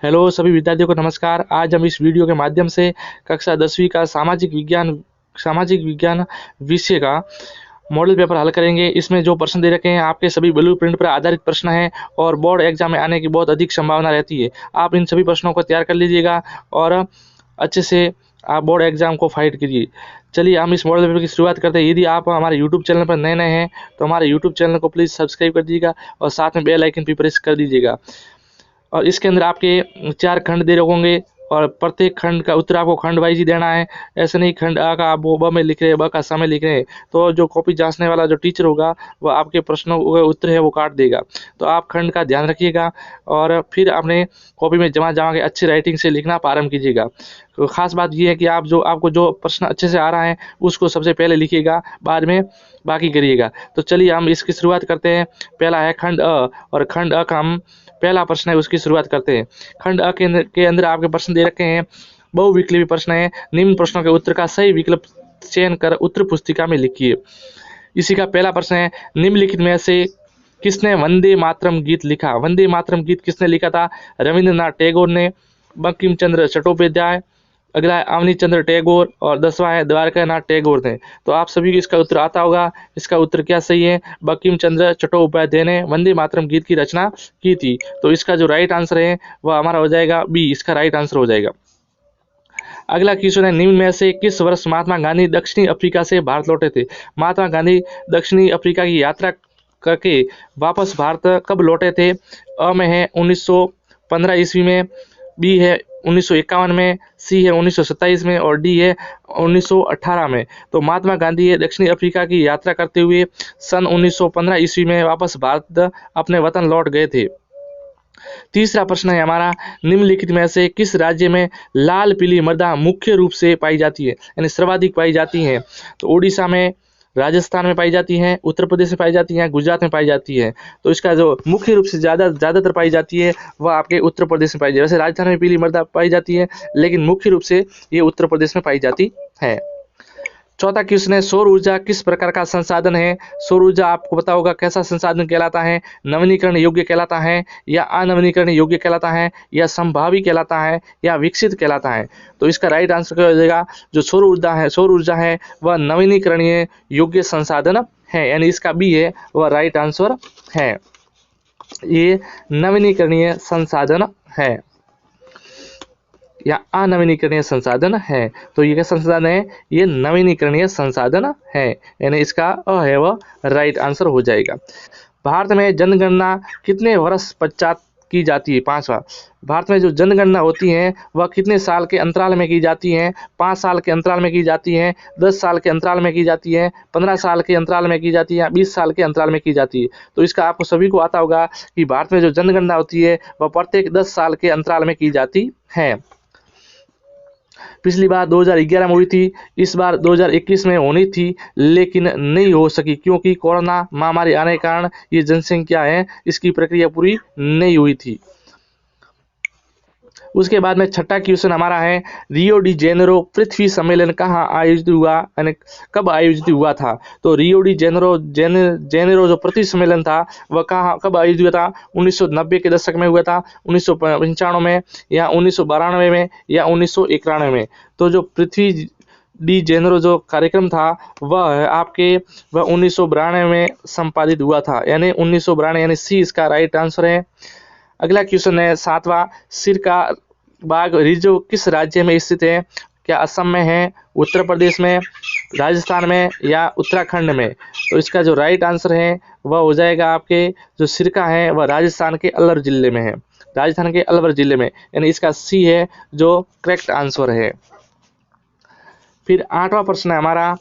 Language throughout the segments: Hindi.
हेलो सभी विद्यार्थियों को नमस्कार। आज हम इस वीडियो के माध्यम से कक्षा 10वीं का सामाजिक विज्ञान विषय का मॉडल पेपर हल करेंगे। इसमें जो प्रश्न दे रखे हैं आपके सभी ब्लू प्रिंट पर आधारित प्रश्न हैं और बोर्ड एग्जाम में आने की बहुत अधिक संभावना रहती है। आप इन सभी प्रश्नों को तैयार कर लीजिएगा और अच्छे से आप बोर्ड एग्जाम को फाइट कीजिए। चलिए हम इस मॉडल पेपर की शुरुआत करते हैं। यदि आप हमारे यूट्यूब चैनल पर नए हैं तो हमारे यूट्यूब चैनल को प्लीज़ सब्सक्राइब कर दीजिएगा और साथ में बेल आइकन भी प्रेस कर दीजिएगा। और इसके अंदर आपके 4 खंड दे होंगे और प्रत्येक खंड का उत्तर आपको खंड वाइज ही देना है। ऐसे नहीं खंड आ का आप ब में लिख रहे हैं, ब का स में लिख रहे हैं तो जो कॉपी जांचने वाला जो टीचर होगा वो आपके प्रश्नों का उत्तर है वो काट देगा। तो आप खंड का ध्यान रखिएगा और फिर अपने कॉपी में जमा के अच्छी राइटिंग से लिखना प्रारंभ कीजिएगा। तो खास बात ये है कि आपको जो प्रश्न अच्छे से आ रहा है उसको सबसे पहले लिखिएगा, बाद में बाकी करिएगा। तो चलिए हम इसकी शुरुआत करते हैं। पहला है खंड अ और खंड अ का हम पहला प्रश्न है उसकी शुरुआत करते हैं। खंड अ के अंदर आपके प्रश्न दे रखे हैं, बहुविकल्पी प्रश्न है। निम्न प्रश्नों के उत्तर का सही विकल्प चयन कर उत्तर पुस्तिका में लिखिए। इसी का पहला प्रश्न है, निम्नलिखित में से किसने वंदे मातरम गीत लिखा? वंदे मातरम गीत किसने लिखा था? रविंद्रनाथ टैगोर ने, बंकिम चंद्र चट्टोपाध्याय, अगला है अवनी चंद्र टैगोर और 10वां है द्वारकानाथ टैगोर ने। तो आप सभी को इसका उत्तर आता होगा। इसका उत्तर क्या सही है? बंकिम चंद्र चट्टोपाध्याय ने वंदे मातरम गीत की रचना की थी। तो इसका जो राइट आंसर है वह हमारा हो जाएगा बी, इसका राइट आंसर हो जाएगा। अगला क्वेश्चन है, निम्न में से किस वर्ष महात्मा गांधी दक्षिणी अफ्रीका से भारत लौटे थे? महात्मा गांधी दक्षिणी अफ्रीका की यात्रा करके वापस भारत कब लौटे थे? अ में है 1915 ईस्वी में, बी है 1951 में, सी है 1927 में और डी है 1918 में। तो महात्मा गांधी ये दक्षिणी अफ्रीका की यात्रा करते हुए सन 1915 ईस्वी में वापस भारत अपने वतन लौट गए थे। तीसरा प्रश्न है हमारा, निम्नलिखित में से किस राज्य में लाल पीली मृदा मुख्य रूप से पाई जाती है, यानी सर्वाधिक पाई जाती है? तो उड़ीसा में, राजस्थान में पाई जाती हैं, उत्तर प्रदेश में पाई जाती हैं, गुजरात में पाई जाती है। तो इसका जो मुख्य रूप से ज़्यादातर पाई जाती है वह आपके उत्तर प्रदेश में पाई जाती है। वैसे राजस्थान में पीली मृदा पाई जाती है लेकिन मुख्य रूप से ये उत्तर प्रदेश में पाई जाती है। चौथा क्वेश्चन है, सौर ऊर्जा किस प्रकार का संसाधन है? सौर ऊर्जा आपको पता होगा कैसा संसाधन कहलाता है? नवीनीकरण योग्य कहलाता है या अनवीनीकरण योग्य कहलाता है या संभावी कहलाता है या विकसित कहलाता है? तो इसका राइट आंसर क्या हो जाएगा? जो सौर ऊर्जा है वह नवीनीकरणीय योग्य संसाधन है, यानी इसका बी है वह राइट आंसर है। ये नवीनीकरणीय संसाधन है या अनवीनीकरणीय संसाधन है। तो ये क्या संसाधन है? ये नवीनीकरणीय संसाधन है, यानी इसका अ है वह राइट आंसर हो जाएगा। भारत में जनगणना कितने वर्ष पश्चात की जाती है? 5वां। भारत में जो जनगणना होती है वह कितने साल के अंतराल में की जाती है? 5 साल के अंतराल में की जाती है, 10 साल के अंतराल में की जाती है, 15 साल के अंतराल में की जाती है या 20 साल के अंतराल में की जाती है? तो इसका आपको सभी को आता होगा कि भारत में जो जनगणना होती है वह प्रत्येक 10 साल के अंतराल में की जाती है। पिछली बार 2011 में हुई थी, इस बार 2021 में होनी थी लेकिन नहीं हो सकी क्योंकि कोरोना महामारी आने के कारण ये जनसंख्या है इसकी प्रक्रिया पूरी नहीं हुई थी। उसके बाद में छठा क्वेश्चन हमारा है, रियो डी जेनेरो पृथ्वी सम्मेलन कहाँ आयोजित हुआ, यानी कब आयोजित हुआ था? तो रियो डी जेनेरो जो पृथ्वी सम्मेलन था वह कब आयोजित हुआ था? 1990 के दशक में हुआ था, 1995 में या 1992 में या 1991 में? तो जो पृथ्वी डी जेनेरो जो कार्यक्रम था वह 1992 में संपादित हुआ था, यानी 1992, यानी सी इसका राइट आंसर है। अगला क्वेश्चन है 7वां, सिरका बाग रिजर्व किस राज्य में स्थित है? क्या असम में है, उत्तर प्रदेश में, राजस्थान में या उत्तराखंड में? तो इसका जो राइट आंसर है वह हो जाएगा आपके जो सिरका है वह राजस्थान के अलवर जिले में है, राजस्थान के अलवर जिले में, यानी इसका सी है जो करेक्ट आंसर है। फिर 8वां प्रश्न है हमारा,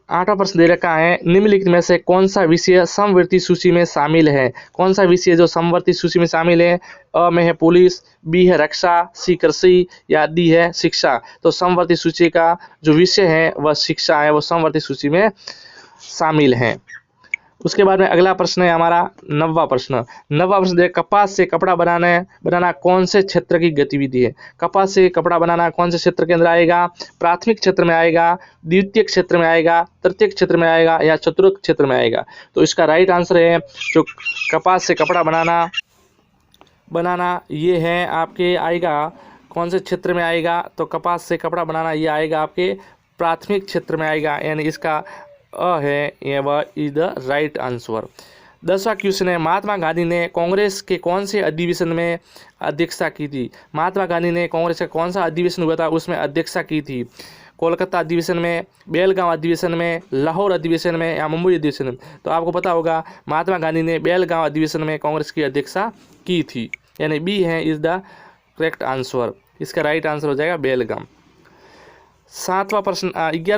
8वां प्रश्न दे रखा है, निम्नलिखित में से कौन सा विषय समवर्ती सूची में शामिल है? कौन सा विषय जो समवर्ती सूची में शामिल है? अ में है पुलिस, बी है रक्षा, सी कृषि या डी है शिक्षा? तो समवर्ती सूची का जो विषय है वह शिक्षा है, वो समवर्ती सूची में शामिल है। उसके बाद में अगला प्रश्न है हमारा 9वां प्रश्न। 9वां प्रश्न देखिए, कपास से कपड़ा बनाना कौन से क्षेत्र की गतिविधि है? कपास से कपड़ा बनाना कौन से क्षेत्र के अंदर आएगा? प्राथमिक क्षेत्र में आएगा, द्वितीय क्षेत्र में आएगा, तृतीय क्षेत्र में आएगा या चतुर्थ क्षेत्र में आएगा? तो इसका राइट आंसर है जो कपास से कपड़ा बनाना बनाना ये है आपके आएगा कौन से क्षेत्र में आएगा, तो कपास से कपड़ा बनाना ये आएगा आपके प्राथमिक क्षेत्र में आएगा, यानी इसका अ है ये वह इज द राइट आंसर। 10वां क्वेश्चन है, महात्मा गांधी ने कांग्रेस के कौन से अधिवेशन में अध्यक्षता की थी। महात्मा गांधी ने कांग्रेस का कौन सा अधिवेशन हुआ था उसमें अध्यक्षता की थी। कोलकाता अधिवेशन में, बेलगांव अधिवेशन में, लाहौर अधिवेशन में या मुंबई अधिवेशन में। तो आपको पता होगा महात्मा गांधी ने बेलगांव अधिवेशन में कांग्रेस की अध्यक्षता की थी, यानी बी है इज द करेक्ट आंसर। इसका राइट आंसर हो जाएगा बेलगाम। 11वां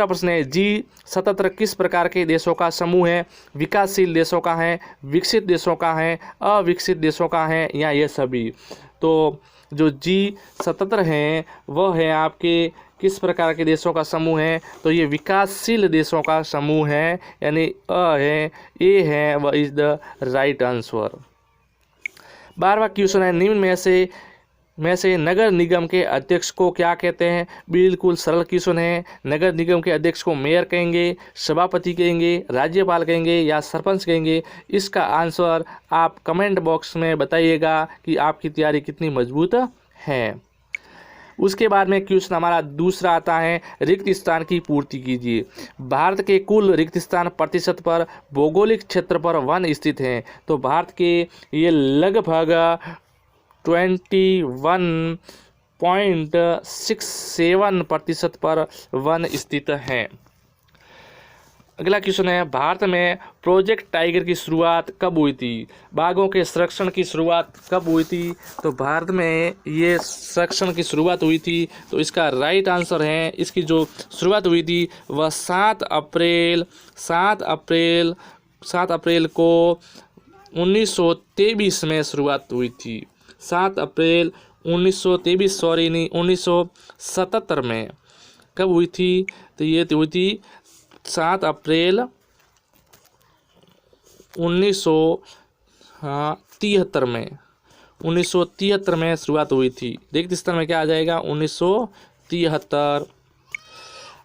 प्रश्न है, G77 किस प्रकार के देशों का समूह है। विकासशील देशों का है, विकसित देशों का है, अविकसित देशों का है या ये सभी। तो जो G77 है वह है आपके किस प्रकार के देशों का समूह है, तो ये विकासशील देशों का समूह है, यानी अ है, ए है वह इज द राइट आंसर। 12वां क्वेश्चन है, निम्न में से नगर निगम के अध्यक्ष को क्या कहते हैं। बिल्कुल सरल क्वेश्चन है। नगर निगम के अध्यक्ष को मेयर कहेंगे, सभापति कहेंगे, राज्यपाल कहेंगे या सरपंच कहेंगे। इसका आंसर आप कमेंट बॉक्स में बताइएगा कि आपकी तैयारी कितनी मजबूत है। उसके बाद में क्वेश्चन हमारा दूसरा आता है, रिक्त स्थान की पूर्ति कीजिए। भारत के कुल रिक्त स्थान प्रतिशत पर भौगोलिक क्षेत्र पर वन स्थित हैं। तो भारत के ये लगभग 21.67% पर वन स्थित हैं। अगला क्वेश्चन है, भारत में प्रोजेक्ट टाइगर की शुरुआत कब हुई थी। बाघों के संरक्षण की शुरुआत कब हुई थी, तो भारत में ये संरक्षण की शुरुआत हुई थी। तो इसका राइट आंसर है, इसकी जो शुरुआत हुई थी वह 7 अप्रैल को 1923 में शुरुआत हुई थी। 7 अप्रैल 1977 में कब हुई थी, तो ये हुई थी 7 अप्रैल 1973 में। 1973 में शुरुआत हुई थी। रिक्त स्थान में क्या आ जाएगा 1973।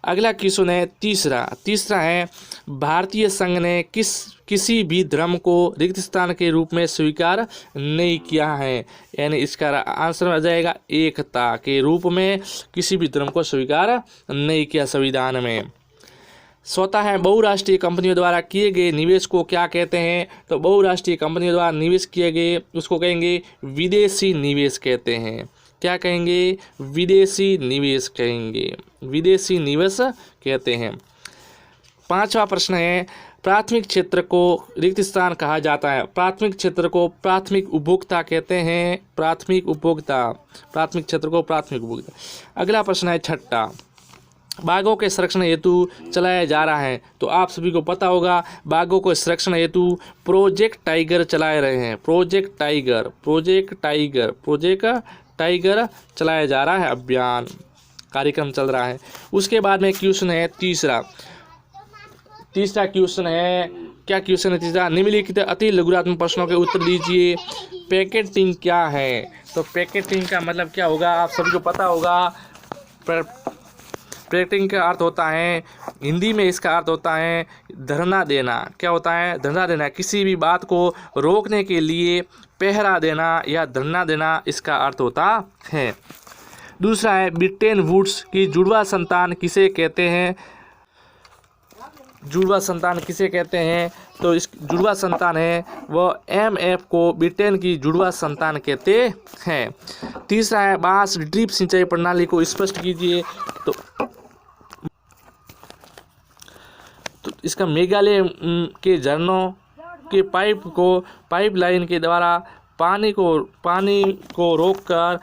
अगला क्वेश्चन है तीसरा है, भारतीय संघ ने किसी भी धर्म को रिक्त स्थान के रूप में स्वीकार नहीं किया है, यानी इसका आंसर आ जाएगा एकता के रूप में किसी भी धर्म को स्वीकार नहीं किया संविधान में। चौथा है, बहुराष्ट्रीय कंपनियों द्वारा किए गए निवेश को क्या कहते हैं। तो बहुराष्ट्रीय कंपनियों द्वारा निवेश किए गए उसको कहेंगे विदेशी निवेश कहते हैं। क्या कहेंगे, विदेशी निवेश कहेंगे, विदेशी निवेश कहते हैं। 5वां प्रश्न है, प्राथमिक क्षेत्र को रिक्त स्थान कहा जाता है। प्राथमिक क्षेत्र को प्राथमिक उपभोक्ता कहते हैं, प्राथमिक क्षेत्र को प्राथमिक उपभोक्ता। अगला प्रश्न है 6, बाघों के संरक्षण हेतु चलाया जा रहा है। तो आप सभी को पता होगा बाघों को संरक्षण हेतु प्रोजेक्ट टाइगर चलाए रहे हैं। प्रोजेक्ट टाइगर चलाया जा रहा है, अभियान कार्यक्रम चल रहा है। उसके बाद में क्वेश्चन है तीसरा क्वेश्चन है, क्या क्वेश्चन है तीसरा, निम्नलिखित अति लघुरात्मक प्रश्नों के उत्तर दीजिए। पैकेटिंग क्या है। तो पैकेटिंग का मतलब क्या होगा, आप सभी को पता होगा। पैकेटिंग का अर्थ होता है, हिंदी में इसका अर्थ होता है धरना देना। क्या होता है, धरना देना। किसी भी बात को रोकने के लिए पहरा देना या धरना देना इसका अर्थ होता है। दूसरा है, ब्रिटेन वुड्स की जुड़वा संतान किसे कहते हैं। जुड़वा संतान किसे कहते हैं, तो इस जुड़वा संतान है वह MF को ब्रिटेन की जुड़वा संतान कहते हैं। तीसरा है, बांस ड्रिप सिंचाई प्रणाली को स्पष्ट कीजिए। तो इसका मेघालय के झरनों के पाइपलाइन के द्वारा पानी को रोककर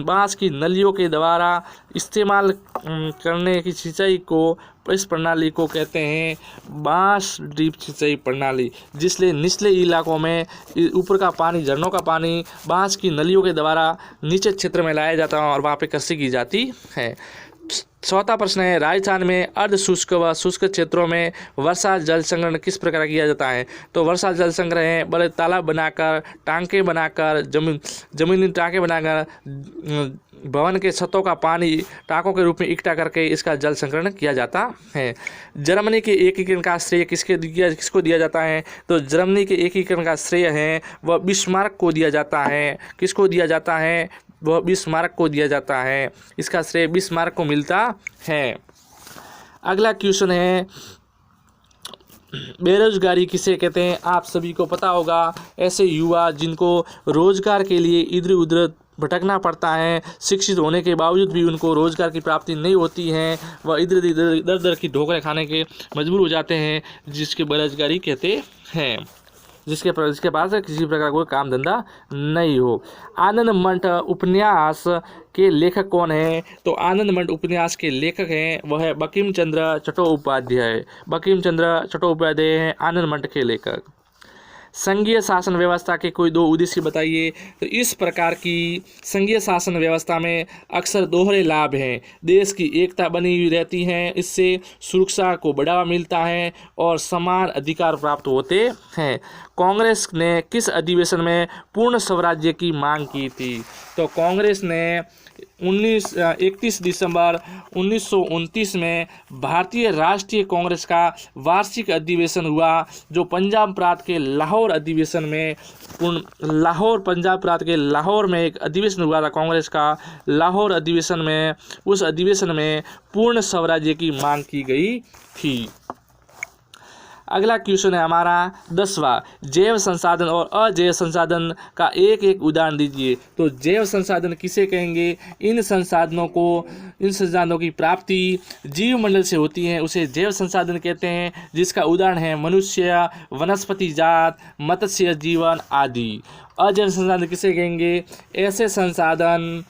बांस की नलियों के द्वारा इस्तेमाल करने की सिंचाई को, इस प्रणाली को कहते हैं बांस ड्रिप सिंचाई प्रणाली, जिससे निचले इलाकों में ऊपर का पानी, झरनों का पानी बांस की नलियों के द्वारा नीचे क्षेत्र में लाया जाता है और वहाँ पे कृषि की जाती है। चौथा प्रश्न है, राजस्थान में अर्ध शुष्क व शुष्क क्षेत्रों में वर्षा जल संग्रहण किस प्रकार किया जाता है। तो वर्षा जल संग्रह है बड़े तालाब बनाकर, टांके बनाकर, जमीनी टांके बनाकर भवन के छतों का पानी टाँकों के रूप में इकट्ठा करके इसका जल संग्रहण किया जाता है। जर्मनी के एकीकरण का श्रेय किसको दिया जाता है? तो जर्मनी के एकीकरण का श्रेय है वह बिस्मार्क को दिया जाता है। किसको दिया जाता है? वह बिस्मार्क को दिया जाता है। इसका श्रेय बिस्मार्क को मिलता है। अगला क्वेश्चन है, बेरोजगारी किसे कहते हैं? आप सभी को पता होगा, ऐसे युवा जिनको रोजगार के लिए इधर उधर भटकना पड़ता है, शिक्षित होने के बावजूद भी उनको रोजगार की प्राप्ति नहीं होती है, वह इधर उधर की ठोकरें खाने के मजबूर हो जाते हैं, जिसके बेरोजगारी कहते हैं। जिसके पास किसी प्रकार कोई काम धंधा नहीं हो। आनंद मठ उपन्यास के लेखक कौन है? तो आनंद मठ उपन्यास के लेखक हैं वह है बंकिम चंद्र चट्टोपाध्याय। बंकिम चंद्र चट्टोपाध्याय हैं आनंद मठ के लेखक। संघीय शासन व्यवस्था के कोई दो उद्देश्य बताइए। तो इस प्रकार की संघीय शासन व्यवस्था में अक्सर दोहरे लाभ हैं। देश की एकता बनी हुई रहती है, इससे सुरक्षा को बढ़ावा मिलता है और समान अधिकार प्राप्त होते हैं। कांग्रेस ने किस अधिवेशन में पूर्ण स्वराज्य की मांग की थी? तो कांग्रेस ने 31 दिसंबर 1929 में भारतीय राष्ट्रीय कांग्रेस का वार्षिक अधिवेशन हुआ, जो पंजाब प्रांत के लाहौर अधिवेशन में पंजाब प्रांत के लाहौर में एक अधिवेशन हुआ था कांग्रेस का। लाहौर अधिवेशन में उस अधिवेशन में पूर्ण स्वराज्य की मांग की गई थी। अगला क्वेश्चन है हमारा 10वां, जैव संसाधन और अजैव संसाधन का एक एक उदाहरण दीजिए। तो जैव संसाधन किसे कहेंगे? इन संसाधनों की प्राप्ति जीवमंडल से होती है, उसे जैव संसाधन कहते हैं, जिसका उदाहरण है मनुष्य, वनस्पति जात, मत्स्य जीवन आदि। अजैव संसाधन किसे कहेंगे? ऐसे संसाधन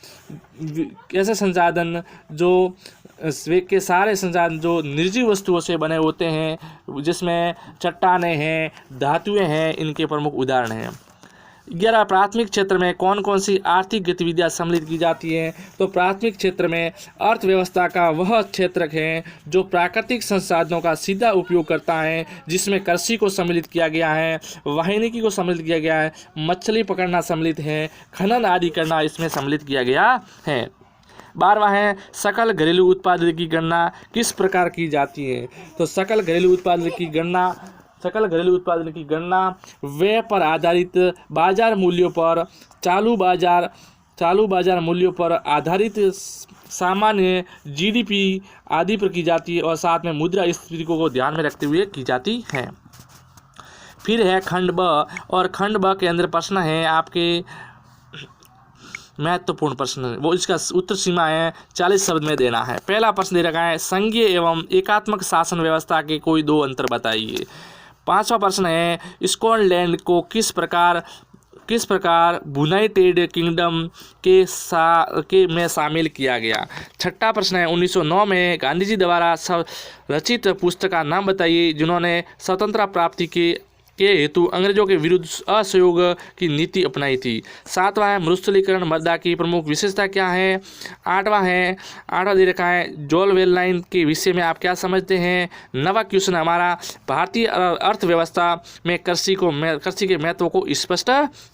जो के सारे संसाधन जो निर्जीव वस्तुओं से बने होते हैं, जिसमें चट्टानें हैं, धातुएं हैं, इनके प्रमुख उदाहरण हैं। 11 प्राथमिक क्षेत्र में कौन कौन सी आर्थिक गतिविधियां सम्मिलित की जाती हैं? तो प्राथमिक क्षेत्र में अर्थव्यवस्था का वह क्षेत्र है जो प्राकृतिक संसाधनों का सीधा उपयोग करता है, जिसमें कृषि को सम्मिलित किया गया है, वानिकी को सम्मिलित किया गया है, मछली पकड़ना सम्मिलित है, खनन आदि करना इसमें सम्मिलित किया गया है। 12वां है, सकल घरेलू उत्पादन की गणना किस प्रकार की जाती है? तो सकल घरेलू उत्पादन की गणना व्यय पर आधारित बाजार मूल्यों पर, चालू बाजार मूल्यों पर आधारित सामान्य जीडीपी आदि पर की जाती है और साथ में मुद्रास्फीति को ध्यान में रखते हुए की जाती है। फिर है खंड ब, और खंड ब के अंदर प्रश्न है आपके महत्वपूर्ण प्रश्न, वो इसका उत्तर सीमा है 40 शब्द में देना है। पहला प्रश्न दे रखा है, संघीय एवं एकात्मक शासन व्यवस्था के कोई दो अंतर बताइए। 5वां प्रश्न है, स्कॉटलैंड को किस प्रकार यूनाइटेड किंगडम में शामिल किया गया। 6वां प्रश्न है, 1909 में गांधी जी द्वारा रचित पुस्तक का नाम बताइए जिन्होंने स्वतंत्रता प्राप्ति के हेतु अंग्रेजों के विरुद्ध असहयोग की नीति अपनाई थी। 7वां है, मरुस्थलीकरण मृदा की प्रमुख विशेषता क्या है। 8वां दे रखा है, जॉल वेल लाइन के विषय में आप क्या समझते हैं। 9वां क्वेश्चन हमारा, भारतीय अर्थव्यवस्था में कृषि के महत्व को स्पष्ट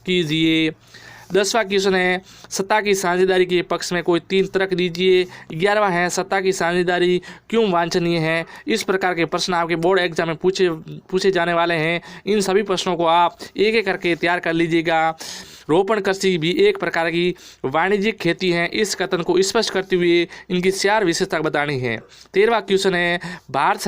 कीजिए। 10वां क्वेश्चन है, सत्ता की साझेदारी के पक्ष में कोई 3 तर्क दीजिए। 11वां है, सत्ता की साझेदारी क्यों वांछनीय है। इस प्रकार के प्रश्न आपके बोर्ड एग्जाम में पूछे जाने वाले हैं। इन सभी प्रश्नों को आप एक एक करके तैयार कर लीजिएगा। रोपण कृषि भी एक प्रकार की वाणिज्यिक खेती है, इस कथन को स्पष्ट करते हुए इनकी 4 विशेषता बतानी है। 13वां क्वेश्चन है, भारत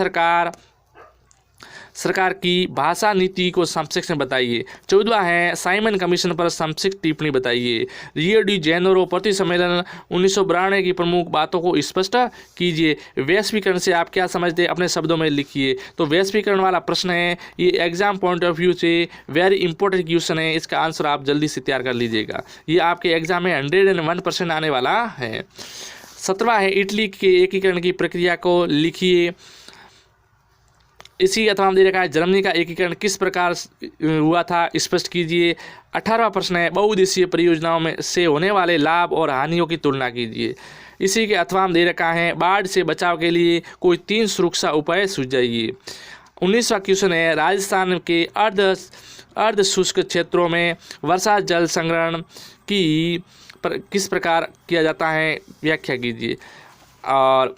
सरकार की भाषा नीति को संक्षेप में बताइए। 14वां है, साइमन कमीशन पर संक्षिप्त टिप्पणी बताइए। रियो डी जेनेरो प्रति सम्मेलन 1992 की प्रमुख बातों को स्पष्ट कीजिए। वैश्वीकरण से आप क्या समझते हैं, अपने शब्दों में लिखिए। तो वैश्वीकरण वाला प्रश्न है, ये एग्जाम पॉइंट ऑफ व्यू से वेरी इंपॉर्टेंट क्वेश्चन है, इसका आंसर आप जल्दी से तैयार कर लीजिएगा। ये आपके एग्जाम में 101% आने वाला है। 17वां है, इटली के एकीकरण की प्रक्रिया को लिखिए। इसी अथवा दे रखा है, जर्मनी का एकीकरण किस प्रकार हुआ था, स्पष्ट कीजिए। 18वां प्रश्न है, बहुउद्देशीय परियोजनाओं में से होने वाले लाभ और हानियों की तुलना कीजिए। इसी के अथवा दे रखा है, बाढ़ से बचाव के लिए कोई 3 सुरक्षा उपाय सुझाइए। 19वां क्वेश्चन है, राजस्थान के अर्ध शुष्क क्षेत्रों में वर्षा जल संग्रहण की किस प्रकार किया जाता है, व्याख्या कीजिए। और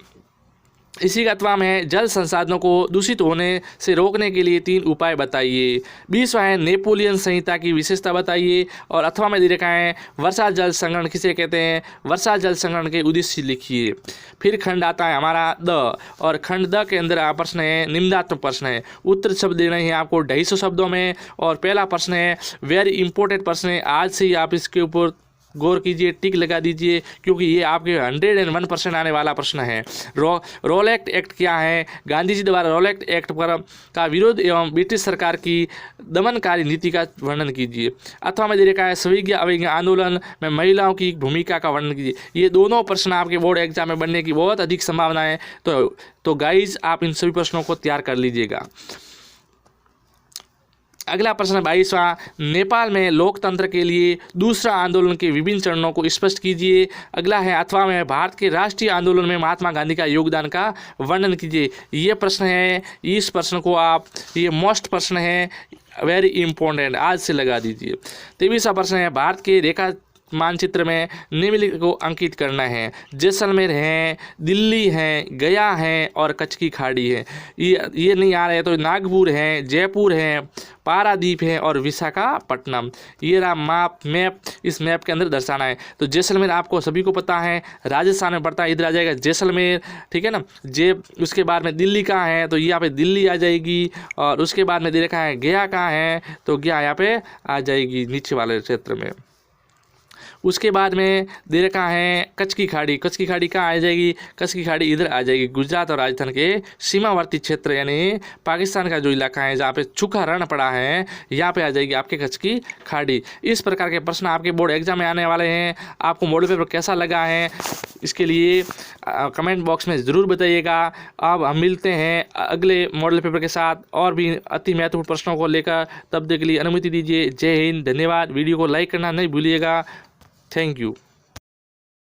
इसी का अथवा में जल संसाधनों को दूषित होने से रोकने के लिए 3 उपाय बताइए। 20वां है नेपोलियन संहिता की विशेषता बताइए। और अथवा में दे रखा है वर्षा जल संग्रहण किसे कहते हैं, वर्षा जल संग्रहण के उद्देश्य लिखिए। फिर खंड आता है हमारा द, और खंड द के अंदर प्रश्न है निम्नात्मक प्रश्न है। उत्तर शब्द देने हैं आपको 250 शब्दों में। और पहला प्रश्न है वेरी इंपॉर्टेंट प्रश्न है, आज से ही आप इसके ऊपर गौर कीजिए, टिक लगा दीजिए, क्योंकि ये आपके 101% आने वाला प्रश्न है। रोलेक्ट एक्ट क्या है, गांधी जी द्वारा रोलेक्ट एक्ट पर का विरोध एवं ब्रिटिश सरकार की दमनकारी नीति का वर्णन कीजिए। अथवा में दे रखा है स्विज्ञा अवज्ञा आंदोलन में महिलाओं की भूमिका का वर्णन कीजिए। ये दोनों प्रश्न आपके बोर्ड एग्जाम में बनने की बहुत अधिक संभावना है। तो गाइज आप इन सभी प्रश्नों को तैयार कर लीजिएगा। अगला प्रश्न 22वां, नेपाल में लोकतंत्र के लिए दूसरा आंदोलन के विभिन्न चरणों को स्पष्ट कीजिए। अगला है अथवा में भारत के राष्ट्रीय आंदोलन में महात्मा गांधी का योगदान का वर्णन कीजिए। ये प्रश्न है, इस प्रश्न को आप, ये मोस्ट प्रश्न है, वेरी इंपॉर्टेंट, आज से लगा दीजिए। 23वां प्रश्न है भारत के रेखा मानचित्र में निम्नलिखित को अंकित करना है। जैसलमेर है, दिल्ली है, गया है और कच्छ की खाड़ी है। ये नहीं आ रहा है तो नागपुर है, जयपुर है, पारादीप है और विशाखापट्टनम। ये रहा मैप, इस मैप के अंदर दर्शाना है। तो जैसलमेर आपको सभी को पता है राजस्थान में पड़ता है, इधर आ जाएगा जैसलमेर, ठीक है ना। उसके बाद में दिल्ली कहाँ है, तो यहाँ पे दिल्ली आ जाएगी। और उसके बाद में दे रखा है गया कहाँ है, तो गया यहाँ पे आ जाएगी नीचे वाले क्षेत्र में। उसके बाद में दे रखा है कच्छ की खाड़ी, कच्छ की खाड़ी कहाँ आ जाएगी, कच्छ की खाड़ी इधर आ जाएगी गुजरात और राजस्थान के सीमावर्ती क्षेत्र, यानी पाकिस्तान का जो इलाका है जहाँ पे सूखा रण पड़ा है, यहाँ पे आ जाएगी आपके कच्छ की खाड़ी। इस प्रकार के प्रश्न आपके बोर्ड एग्जाम में आने वाले हैं। आपको मॉडल पेपर कैसा लगा है, इसके लिए कमेंट बॉक्स में ज़रूर बताइएगा। अब हम मिलते हैं अगले मॉडल पेपर के साथ और भी अति महत्वपूर्ण प्रश्नों को लेकर। तब तक के लिए अनुमति दीजिए। जय हिंद, धन्यवाद। वीडियो को लाइक करना नहीं भूलिएगा। Thank you.